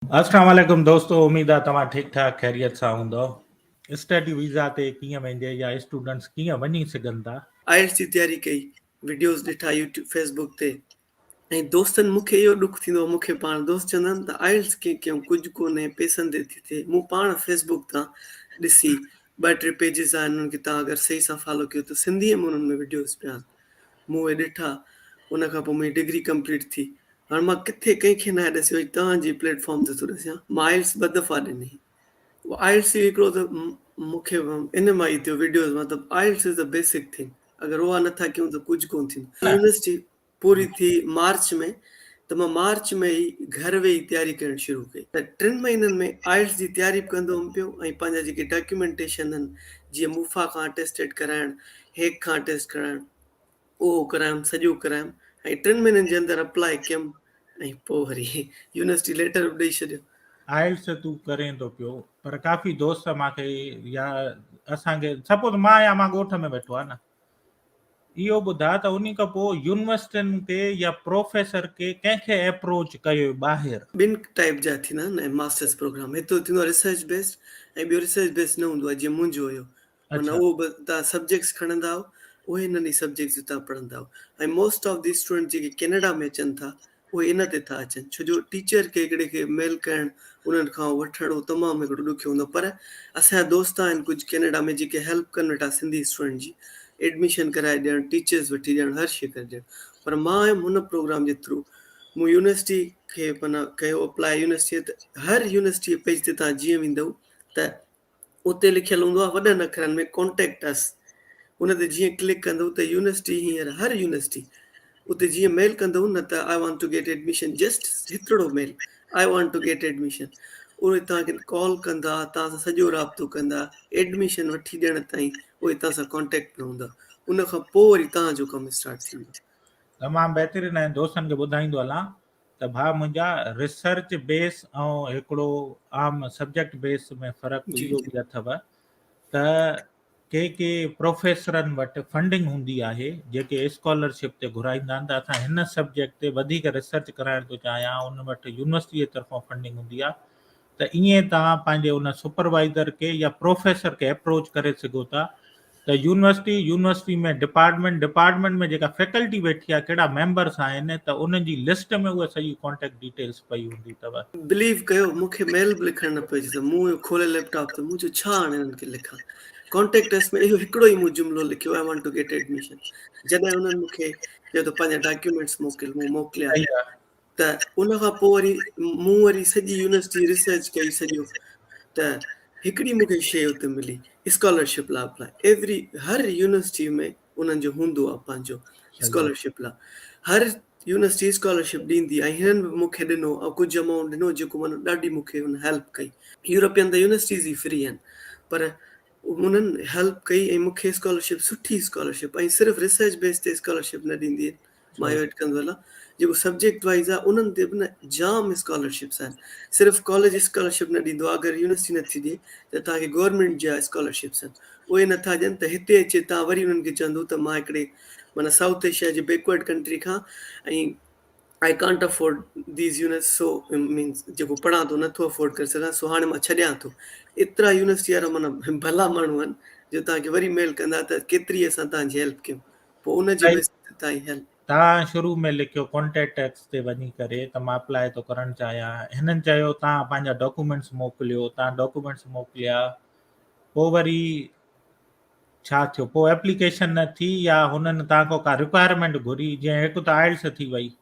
अस्सलाम वालेकुम दोस्तों, उम्मीद आहे तव्हां ठीकु ठाक ख़ैरियत सां हूंदव। स्टडी वीज़ा ते कीअं वेंदे या स्टूडेंट्स कीअं वञी सघनि था। आइल्स जी तयारी कई, वीडियोस ॾिठा यूट्यूब फेसबुक ते ऐं दोस्तनि मूंखे इहो ॾुख थींदो, मूंखे पाण दोस्त चवंदा आहिनि त आइल्स कीअं कयूं, कुझु कोन्हे, पैसनि ते थी थिए। मूं पाण फेसबुक तां ॾिसी 2-3 पेजिस आहिनि, उन्हनि खे तव्हां अगरि सही सां फॉलो कयो त सिंधीअ में उन्हनि में वीडियोस पिया आहिनि। मूं उहे ॾिठा, उन खां पोइ मुंहिंजी डिग्री कंप्लीट थी। हाणे मां किथे कंहिंखे न ॾिसियो, तव्हांजी प्लेटफॉर्म ते थो ॾिसां। मां आइल्स 2 दफ़ा ॾिनी। आइल्स हिकिड़ो त मूंखे इन मां ई थियो वीडियोस, मतिलबु आइल्स इज़ द बेसिक थिंग। अगरि उहा नथा कयूं त कुझु कोन थींदो। यूनिवर्सिटी पूरी थी मार्च में, त मां मार्च में ई घर वेही तयारी करणु शुरू कई। त 3 महीननि में आइल्स जी तयारी कंदो हुउमि पियो ऐं पंहिंजा जेके डॉक्यूमेंटेशन आहिनि, जीअं मुफ़ा खां अटेस्टेड कराइणु, हेक खां अटेस्ट कराइणु, उहो करायुमि, सॼो करायुमि ऐं 3 महीननि जे अंदरि अप्लाई कयुमि ऐं पोइ वरी यूनिवर्सिटी लेटर बि ॾेई छॾियो। आइल्स तूं करें थो पियो, पर काफ़ी दोस्त मूंखे या असांखे सपोज़ मां ॻोठ में वेठो आहे न, इहो ॿुधा त उन खां पोइ यूनिवर्सिटियुनि खे या प्रोफेसर खे कंहिंखे अप्रोच कयो ॿाहिरि। 2 टाइप जा थींदा आहिनि ऐं मास्टर्स प्रोग्राम। हिकु थींदो आहे रिसर्च बेस्ड ऐं ॿियो रिसर्च बेस्ड न हूंदो आहे, जीअं मुंहिंजो हुयो। माना अच्छा, उहो तव्हां सब्जेक्ट्स खणंदा आहियो, उहे नंढी सब्जेक्ट्स तव्हां पढ़ंदा आहियो। ऐं मोस्ट ऑफ दी स्टूडेंट जेके कैनेडा में अचनि था, उहे इन ते था अचनि, छो जो टीचर खे हिकिड़े खे मेल करणु, उन्हनि खां वठणु तमामु हिकिड़ो ॾुखियो हूंदो। पर असांजा दोस्त आहिनि कुझु कैनेडा में जेके हेल्प कनि वेठा सिंधी स्टूडेंट जी, एडमिशन कराए ॾियणु, टीचर्स वठी ॾियणु, हर शइ करे ॾियणु। पर मां आयुमि हुन प्रोग्राम जे थ्रू। मूं यूनिवर्सिटी खे माना कयो अप्लाई। यूनिवर्सिटी त हर यूनिवर्सिटी पेज ते तव्हां जीअं वेंदव त उते लिखियलु हूंदो आहे वॾनि अखरनि में कॉन्टेक्ट अस। उन ते जीअं क्लिक कंदव त यूनिवर्सिटी हींअर हर यूनिवर्सिटी उते जीअं मेल कंदव न त I want to get admission, just हिकिड़ो mail, I want to get admission, उहे तव्हांखे कॉल कंदा, तव्हां सां सॼो राब्तो कंदा, एडमिशन वठी ॾियण ताईं उहे तव्हां सां कॉन्टेक्ट में हूंदा। उन खां पोइ वरी तव्हांजो कमु स्टार्ट थींदो। तमामु बहितरीनु आहे। दोस्तनि खे ॿुधाईंदो हलां त भाउ मुंहिंजा रिसर्च बेस ऐं हिकिड़ो आम सब्जेक्ट बेस में फ़र्क़ु जी इहो जी बि अथव त के प्रोफेसरनि वटि फंडिंग हूंदी आहे, जेके स्कॉलरशिप ते घुराईंदा आहिनि। त असां हिन सब्जेक्ट ते वधीक रिसर्च कराइण थो चाहियां, उन वटि यूनिवर्सिटीअ जी तरफ़ां फंडिंग हूंदी आहे, त ईअं तव्हां पंहिंजे उन सुपरवाइज़र खे या प्रोफेसर खे अप्रोच करे सघो था। त यूनिवर्सिटी में डिपार्टमेंट में जेका फैकल्टी वेठी आहे, कहिड़ा मेंबर्स आहिनि, त उन्हनि जी लिस्ट में उहा सॼी कॉन्टेक्ट डिटेल्स पई हूंदी अथव। बिलीव कयो, मूंखे मेल बि लिखणु न पियो अचे। त मूं खोले लैपटॉप त मूं चयो छा हाणे हिननि खे लिखां। कॉन्टेक्ट अस में इहो हिकिड़ो ई मूं जुमिलो लिखियो, आई वांट टू गेट एडमिशन। जॾहिं हुननि मूंखे चयो त पंहिंजा डॉक्यूमेंट्स मोकिल, मूं मोकिलिया। सही आहे। त उन खां पोइ वरी मूं वरी सॼी यूनिवर्सिटी रिसर्च कई सॼो। त हिकिड़ी मूंखे शइ हुते मिली, स्कॉलरशिप लाइ अप्लाई। हर यूनिवर्सिटी में उन्हनि जो हूंदो आहे पंहिंजो सही आहे। स्कॉलरशिप लाइ। हर यूनिवर्सिटी स्कॉलरशिप ॾींदी आहे। हिननि बि मूंखे ॾिनो ऐं कुझु अमाउंट ॾिनो, जेको माना ॾाढी मूंखे हुन हेल्प कई। यूरोपियन त यूनिवर्सिटीज़ ई फ्री आहिनि, पर उन्हनि हेल्प कई ऐं मूंखे स्कॉलरशिप, सुठी स्कॉलरशिप, ऐं सिर्फ़ु रिसर्च बेस ते स्कॉलरशिप न ॾींदी आहिनि। मां सही। इहो अटकंदो हलां, जेको सब्जेक्ट वाइज़ आहे उन्हनि ते बि न जाम स्कॉलरशिप्स आहिनि। सिर्फ़ु कॉलेज स्कॉलरशिप न ॾींदो आहे, अगरि यूनिवर्सिटी नथी ॾिए त तव्हांखे गवर्नमेंट जा स्कॉलरशिप्स आहिनि, उहे नथा ॾियनि। त हिते अचे तव्हां वरी उन्हनि खे चवंदो त मां हिकिड़े माना साउथ एशिया जे बैकवर्ड कंट्री खां, ऐं I can't afford these units, so means जेको पढ़ां थो नथो अफोर्ड करे सघां, सो हाणे मां छॾियां थो। एतिरा यूनिवर्सिटी वारा माना भला माण्हू आहिनि जो तव्हांखे वरी मेल कंदा त केतिरी असां तव्हांजी हेल्प कयूं, पोइ उनजे सही। बेस ते तव्हांजी हेल्प। तव्हां शुरू में लिखियो कॉन्टेक्ट एक्स ते वञी करे त मां अप्लाई थो करणु चाहियां। हिननि चयो तव्हां पंहिंजा डॉक्यूमेंट्स मोकिलियो, तव्हां डॉक्यूमेंट्स मोकिलिया, पोइ वरी छा थियो? पोइ एप्लीकेशन न थी, या हुननि तव्हां खां का रिक्वायरमेंट घुरी, जीअं हिकु त आइल्स थी वई।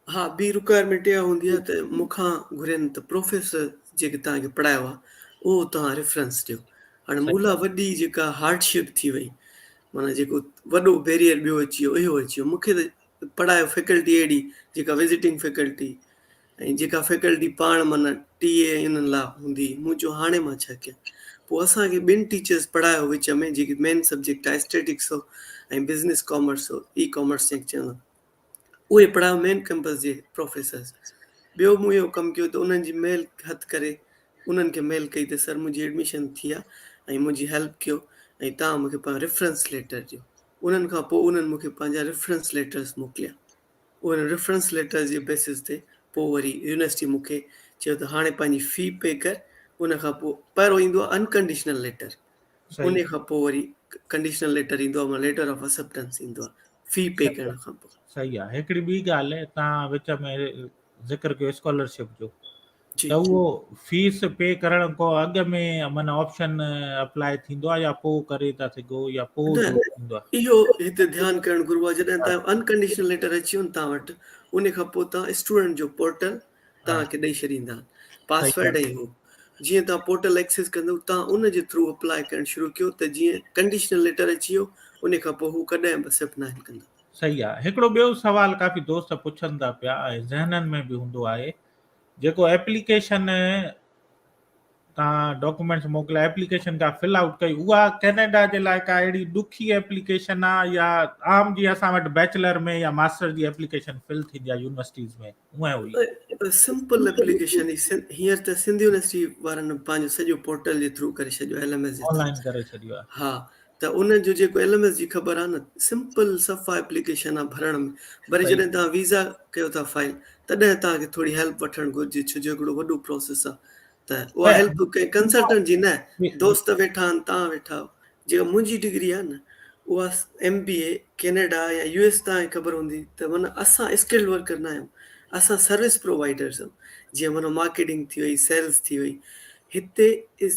हा, ॿी रिक्वायरमेंट इहा हूंदी आहे त मूंखां घुरनि त प्रोफेसर जेके तव्हांखे पढ़ायो आहे उहो तव्हां रेफरेंस ॾियो। हाणे मूं सही लाइ वॾी जेका हार्डशिप थी वई, माना जेको वॾो बैरियर ॿियो अची वियो, इहो अची वियो। मूंखे त पढ़ायो फैकल्टी अहिड़ी जेका विज़िटिंग फैकल्टी, ऐं जेका फैकल्टी पाण माना टीए इन्हनि लाइ हूंदी। मूं चयो हाणे मां छा कयां? पोइ असांखे 2 टीचर्स पढ़ायो विच में, जेकी मेन सब्जेक्ट आहे स्टेटिक्स हो ऐं बिज़नेस कॉमर्स हो, ई कॉमर्स जंहिंखे चवंदा, उहे पढ़ायो मेन कैंपस जे प्रोफेसर्स। ॿियो मूं इहो कमु कयो त उन्हनि जी मेल हथु करे उन्हनि खे मेल कई त सर मुंहिंजी एडमिशन थी आहे ऐं मुंहिंजी हेल्प कयो, ऐं तव्हां मूंखे पंहिंजो रेफरेंस लेटर ॾियो। उन्हनि खां पोइ उन्हनि मूंखे पंहिंजा रेफरेंस लेटर्स मोकिलिया। उन रेफरेंस लेटर जे बेसिस ते पोइ वरी यूनिवर्सिटी मूंखे चयो त हाणे पंहिंजी फ़ी पे कर, उन खां पोइ पहिरियों ईंदो आहे अनकंडीशनल लेटर, सही उन खां पोइ वरी कंडीशनल लेटर ईंदो आहे, लेटर ऑफ एक्सेप्टेंस ईंदो आहे फ़ी पे सही करण आहे खां पोइ। सही आहे। हिकिड़ी ॿी ॻाल्हि आहे, तव्हां विच में ज़िक्र कयो स्कॉलरशिप जो, जी, त उहो फीस पे करण खां अॻु में माना ऑप्शन अप्लाई थींदो आहे या पोइ करे था सघो, या पोइ न जो थींदो आहे? इहो हिते ध्यानु करणु घुरिबो आहे, जॾहिं हा तव्हां अनकंडीशनल लेटर अची वञे तव्हां वटि, उन खां पोइ तव्हां स्टूडेंट जो पोर्टल हा तव्हांखे ॾेई छॾींदा आहिनि, सही पासवर्ड आहे ऐं हो। जीअं तव्हां पोर्टल एक्सेस कंदव तव्हां उन जे थ्रू अप्लाई करणु शुरू कयो, त जीअं कंडीशनल लेटर अची वियो, उन खां पोइ हू कॾहिं बि एक्सेप्ट न कंदा। सही आहे। हिकिड़ो ॿियो सुवाल काफ़ी दोस्त पुछनि था पिया ऐं ज़हननि में बि हूंदो आहे, जेको एप्लीकेशन तव्हां डॉक्यूमेंट्स मोकिलिया, एप्लीकेशन का फिल आउट कई, उहा कैनेडा जे लाइ का अहिड़ी ॾुखी एप्लीकेशन आहे, या आम जीअं असां वटि बैचलर में या मास्टर जी एप्लीकेशन फिल थींदी आहे यूनिवर्सिटीज़ में, उहा हुई? सिंपल एप्लीकेशन ई हींअर त सिंध यूनिवर्सिटी वारनि पंहिंजो सॼो पोर्टल जे थ्रू करे छॾियो, LMS जे थ्रू। ऑनलाइन करे छॾियो आहे। हा, त उन जो जेको LMS जी ख़बर आहे न, सिंपल सफ़ा एप्लीकेशन आहे भरण में। वरी सही जॾहिं तव्हां वीज़ा कयो था फाइल, तॾहिं तव्हांखे थोरी हेल्प वठणु घुरिजे, छो जो हिकिड़ो वॾो प्रोसेस आहे। त उहा ऐं हेल्प कंहिं कंसल्टेंट जी न, इहो दोस्त वेठा आहिनि, तव्हां वेठा आहियो। जेका मुंहिंजी डिग्री आहे न, उहा MBA कैनेडा या US तव्हांखे ख़बर हूंदी, त माना असां स्किल्ड वर्कर न आहियूं, असां सर्विस प्रोवाइडर्स आहियूं। जीअं माना मार्केटिंग थी वई, सेल्स थी वई। हिते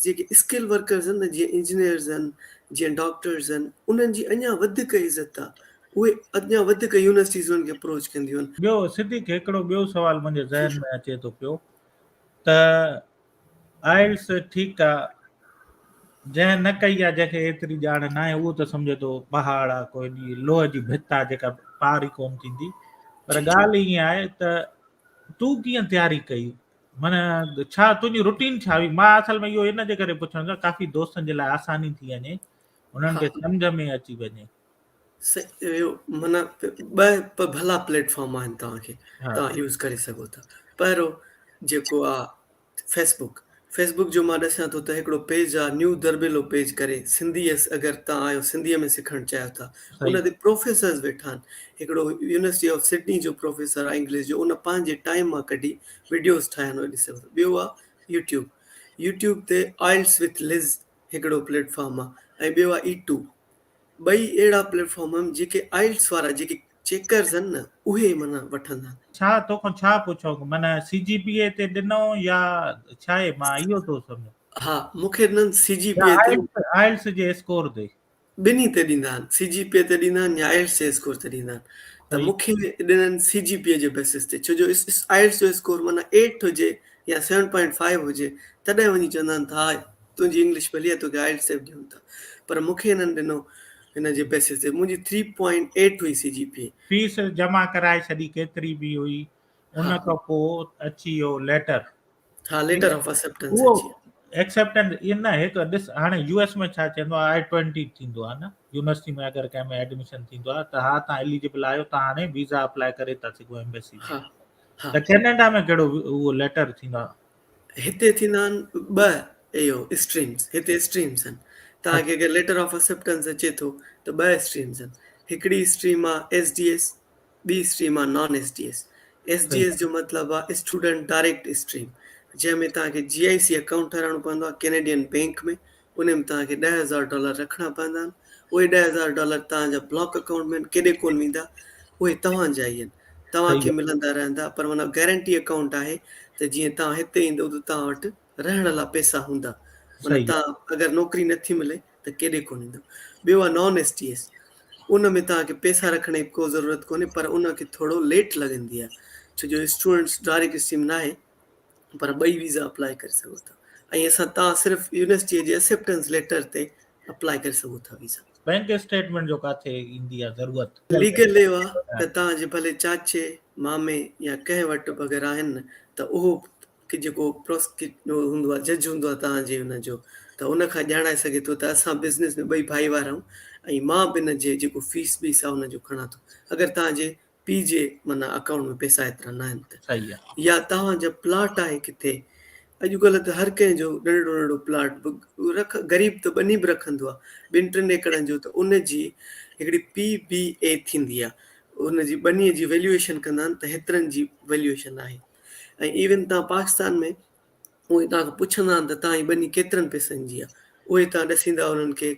जेके स्किल वर्कर्स आहिनि न, जीअं इंजीनियर्स आहिनि, जीअं डॉक्टर्स आहिनि, उन्हनि जी अञा वधीक इज़त आहे। उहे अञा वधीक यूनिवर्सिटीज़ उन्हनि खे अप्रोच कंदियूं आहिनि। सिद्दीक़, हिकिड़ो ॿियो सुवाल मुंहिंजे ज़हन में अचे थो पियो, त आइल्स ठीकु आहे, जंहिं न कई आहे, जंहिंखे एतिरी ॼाण न आहे, उहो त सम्झे थो पहाड़ आहे, कोई लोह जी भित आहे जेका पार ई कोन थींदी। पर जी जी ॻाल्हि ईअं आहे त तूं कीअं तयारी कई, माना छा तुंहिंजी रुटीन छा हुई? मां असल में इहो इन जे करे पुछां थो, काफ़ी दोस्तनि जे लाइ आसानी थी वञे, उन्हनि हा, खे सम्झ में अची वञे। इहो माना ॿ भला प्लेटफॉर्म आहिनि तव्हांखे, हा तव्हां यूज़ करे सघो था। पहिरियों जेको आहे फेसबुक, फेसबुक जो मां ॾिसां थो त हिकिड़ो पेज आहे, न्यू दरबेलो पेज करे, सिंधी अगरि तव्हां आहियो, सिंधीअ में सिखणु चाहियो था, सही। उन ते प्रोफेसर्स वेठा आहिनि। हिकिड़ो यूनिवर्सिटी ऑफ सिडनी जो प्रोफेसर आहे इंग्लिश जो, उन पंहिंजे टाइम मां कढी वीडियोस ठाहिनि, ॾिसी सघो था। ॿियो आहे यूट्यूब, यूट्यूब ते आइल्स विथ लिज़ हिकिड़ो प्लेटफॉर्म आहे, ऐं ॿियो आहे E2। ॿई अहिड़ा प्लेटफॉर्म आहिनि जेके आइल्स वारा जेके चेकर्स आहिनि न, उहे माना वठंदा आहिनि। छा तोखां छा पुछो, माना CGPA ते ॾिनो या छा आहे, मां इहो थो सम्झां, हा, मूंखे न या CGPA ते, आइल्स जे स्कोर ते? ॿिन्ही ते ॾींदा आहिनि, CGPA ते ॾींदा आहिनि या आइल्स जे स्कोर ते ॾींदा आहिनि। त सही। मूंखे ॾिननि CGPA जे बेसिस ते, छो जो आइल्स जो स्कोर माना 8 हुजे या 7.5 हुजे, तॾहिं वञी चवंदा आहिनि त हा तुंहिंजी इंग्लिश भली आहे, तोखे आइल्स ॾियूं था। पर मूंखे हिननि ॾिनो हिन जे बेसिस ते, मुंहिंजी 3.8 हुई CGPA। फीस जमा कराए छॾी केतिरी बि हुई, हा उन खां पोइ अची वियो लेटर, हा, लेटर ऑफ एक्सेप्टेंस उहो अची वियो। एक्सेप्टेंस इन हिकु ॾिस, हाणे US में छा चवंदो आहे, I-20 थींदो आहे न, यूनिवर्सिटी में अगरि कंहिं में एडमिशन थींदो आहे त हा तव्हां एलिजिबल आहियो, तव्हां हाणे वीज़ा अप्लाई करे था सघो एम्बेसी में। हा हा, त कैनेडा में कहिड़ो उहो लेटर थींदो आहे? हिते थींदा आहिनि ॿ इहो स्ट्रीम्स, हिते स्ट्रीम्स आहिनि। तव्हांखे अच्छा, अगरि लेटर ऑफ एक्सेप्टेंस अचे थो त ॿ स्ट्रीम्स आहिनि। हिकिड़ी स्ट्रीम आहे SDS, ॿी स्ट्रीम आहे नॉन SDS। सही SDS जो मतिलबु आहे स्टूडेंट डायरेक्ट स्ट्रीम, जंहिंमें तव्हांखे GIC अकाउंट ठाराइणो पवंदो आहे कैनेडियन बैंक में, उन में तव्हांखे $10,000 रखणा पवंदा आहिनि। उहे $10,000 तव्हांजा ब्लॉक अकाउंट में केॾे कोन वेंदा, उहे तव्हांजा ई आहिनि, सही तव्हांखे आहे मिलंदा रहंदा। पर माना गारंटी अकाउंट आहे, त जीअं तव्हां हिते ईंदव त तव्हां वटि रहण लाइ पैसा हूंदा। माना सही तव्हां अगरि नौकिरी नथी मिले त केॾे कोन ईंदो। ॿियो आहे नॉन SDS, उन में तव्हांखे पैसा रखण जी को ज़रूरत कोन्हे, पर उनखे थोरो लेट लॻंदी आहे, छो जो स्टूडेंट्स डायरेक्ट स्ट्रीम न आहे, पर ॿई वीज़ा अप्लाई करे सघो था। ऐं असां तव्हां सिर्फ़ु यूनिवर्सिटीअ जे एक्सेप्टेंस लेटर ते अप्लाई करे सघो था वीज़ा। बैंक स्टेटमेंट जो काथे ईंदी आहे ज़रूरत? लीगल इहो आहे त तव्हांजे भले चाचे, मामे या कंहिं वटि बि अगरि आहिनि न, त उहो की जेको हूंदो आहे, जज हूंदो आहे तव्हांजे हुनजो, त उन खां ॼाणाए सघे थो त असां बिज़नेस में ॿई भाईवार आहियूं, ऐं मां बि हिन जे जेको फीस वीस आहे हुनजो खणा थो, अगरि तव्हांजे पीउ जे माना अकाउंट में पैसा एतिरा न आहिनि त। सही आहे। या तव्हांजो प्लाट आहे किथे, अॼुकल्ह त हर कंहिंजो नंढड़ो नंढड़ो प्लाट ग़रीब त ॿनी बि रखंदो आहे, 2-3 एकड़नि जो, त उनजी हिकिड़ी PBA थींदी आहे, उनजी ॿनीअ जी वैल्यूएशन कंदा आहिनि, त हेतिरनि जी वैल्यूएशन आहे। ऐं इवन तव्हां पाकिस्तान में उहे तव्हांखां पुछंदा आहिनि त तव्हांजी ॿनी केतिरनि पैसनि जी आहे, उहे तव्हां ॾसींदा उन्हनि खे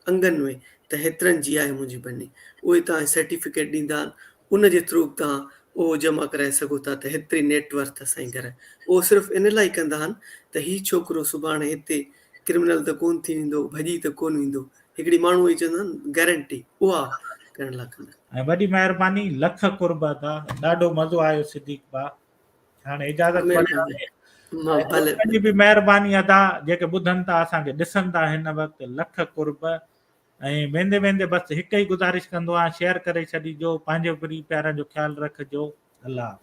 अंगनि में त हेतिरनि जी आहे मुंहिंजी ॿनी, उहे तव्हांखे सर्टिफिकेट ॾींदा आहिनि, उन जे थ्रू तव्हां उहो जमा कराए सघो था त हेतिरी नेटवर्थ असांजे घर। उहो सिर्फ़ु इन लाइ कंदा आहिनि त हीउ छोकिरो सुभाणे हिते क्रिमिनल त कोन थी वेंदो, भॼी त कोन वेंदो। हिकिड़ी माण्हू ई चवंदा आहिनि गारंटी, उहा करण लाइ कंदा ऐं वॾी महिरबानी, लख कुर्बात आहे, ॾाढो मज़ो आयो सिद्दीक़ भाउ। हाणे आहिनि। इजाज़त महिरबानी, वठांसीं मां ऐं भले दोस्तनि जी बि महिरबानी अदा, जेके ॿुधनि था असांखे ॾिसनि था हिन वक़्तु, लख कुर्ब। ऐं वेंदे वेंदे बसि हिकु ई गुज़ारिश कंदो आहियां, शेयर करे छॾिजो, पंहिंजे प्यारनि जो ख़्यालु रखिजो। अलाह हाफ़िज़।